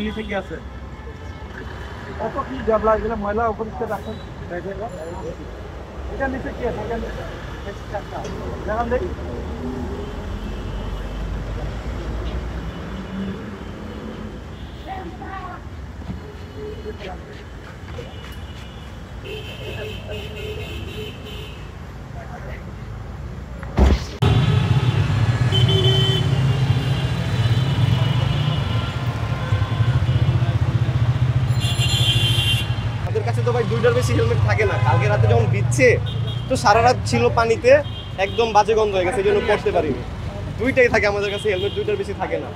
নিচে কি আছে? কত কি জাবলা এগুলো ময়লা অপরিষ্কার রাখেন। এটা নিচে কি আছে? দেখান দেখি। আমাদের কাছে তো ভাই দুইটার বেশি হেলমেট থাকে না। কালকে রাতে যখন ভিজছে তো সারা রাত ছিল পানিতে, একদম বাজে গন্ধ হয়ে গেছে, এই জন্য পড়তে পারিনি। দুইটাই থাকে আমাদের কাছে হেলমেট, দুইটার বেশি থাকে না।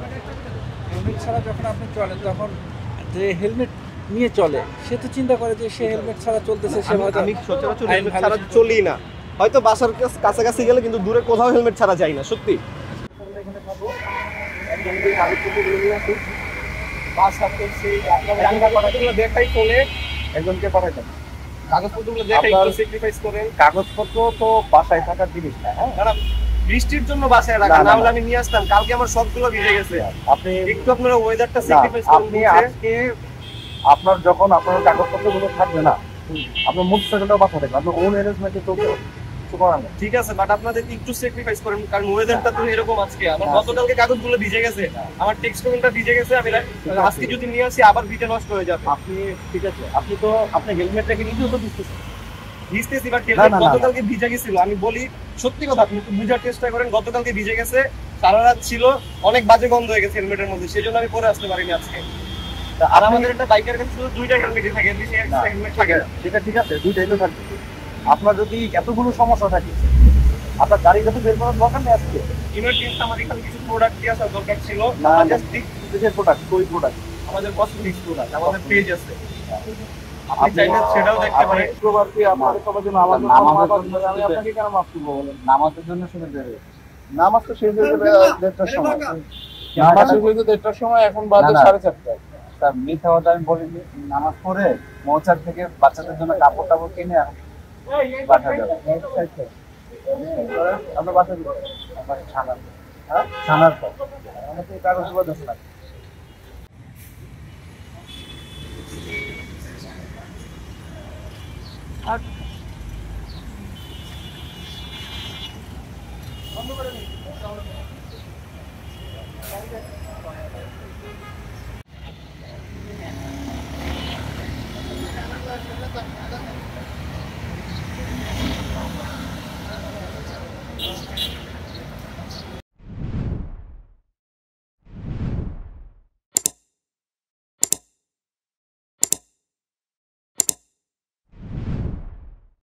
হেলমেট ছাড়া যখন আপনি চলেন তখন যে হেলমেট নিয়ে চলে সে তো চিন্তা করে যে সে হেলমেট ছাড়া চলতেছে, সে হয়তো আমি সচরাচর হেলমেট ছাড়া চলি না, হয়তো বাসার কাছাকাছি গেলে, কিন্তু দূরে কোথাও হেলমেট ছাড়া যাই না সত্যি। দেখাই ফোনে একজনকে পাঠাইতেন, কাগজপত্রগুলো দেখাই স্যাক্রিফাইস করেন। কাগজপত্র তো বাসায় থাকার জিনিস না, হ্যাঁ, বৃষ্টির জন্য বাসায় রাখা, না হলে আমি নিয়ে আসতাম। কালকে আমার সবগুলো ভিজে গেছে। আপনি একটু আপনারা ওয়েদারটা স্যাক্রিফাইস করুন। আপনি আজকে আপনার যখন আপনার কাগজপত্রগুলো থাকবে না, আপনার মোটরসাইকেলটাও বাসা থাকবে, আপনার ওন অ্যারেঞ্জমেন্টে তো কিছু করার নেই। ঠিক আছে, বাট আপনাদের একটু স্যাক্রিফাইস করেন, কারণ ওয়েদারটা তো এরকম। আজকে আমার গতকালকে কাগজগুলো ভিজে গেছে, আমার টেক্সট পেনটা ভিজে গেছে, আমি আজকে যদি নিয়ে আসি আবার ভিজে নষ্ট হয়ে যাবে। আপনি ঠিক আছে, আপনি তো আপনার হেলমেটটাকে নিজেও তো বুঝতেছেন। ভিজতেছি, বাট হেলমেট গতকালকে ভিজে গেছিল। আমি বলি সত্যি কথা, আপনি একটু বুঝার চেষ্টা করেন। গতকালকে ভিজে গেছে, সারা রাত ছিল, অনেক বাজে গন্ধ হয়ে গেছে হেলমেটের মধ্যে, সেজন্য আমি পরে আসতে পারিনি আজকে। আর আমাদের একটা বাইকের কাছে শুধু দুইটা হেলমেটই থাকে, বেশি একটা হেলমেট থাকে না। সেটা ঠিক আছে, দুইটাই তো থাকবে। আপনার যদি এতগুলো সমস্যা থাকে, আপনার গাড়ি যত বের করার দরকার নেই। আজকে ইমার্জেন্সি আমার এখানে কিছু প্রোডাক্ট দিয়ে আসার দরকার ছিল। না, জাস্ট বিদেশের প্রোডাক্ট, ওই প্রোডাক্ট আমাদের কসমেটিক্স প্রোডাক্ট, আমাদের পেজ আছে, আপনি চাইলে সেটাও দেখতে পারেন। প্রবাসী আপনাদের সবার জন্য আমার জন্য আমি আপনাকে কেন মাফ করবো বলেন? নামাজের জন্য শুনে দেবে, নামাজ তো শেষ হয়ে যাবে 1:30টার সময়। নামাজ শেষ হয়ে যাবে 1:30টার সময়, এখন বাজে 4:30। স্যার মিথ্যা কথা আমি বলিনি। নামাজ পড়ে মৌচাক থেকে বাচ্চাদের জন্য কাপড় টাপড় কিনে পাঠা যাবে। আপনার বাসা ছানার, হ্যাঁ ছানার পর আমাকে কাগজগুলো দেখুন না। আর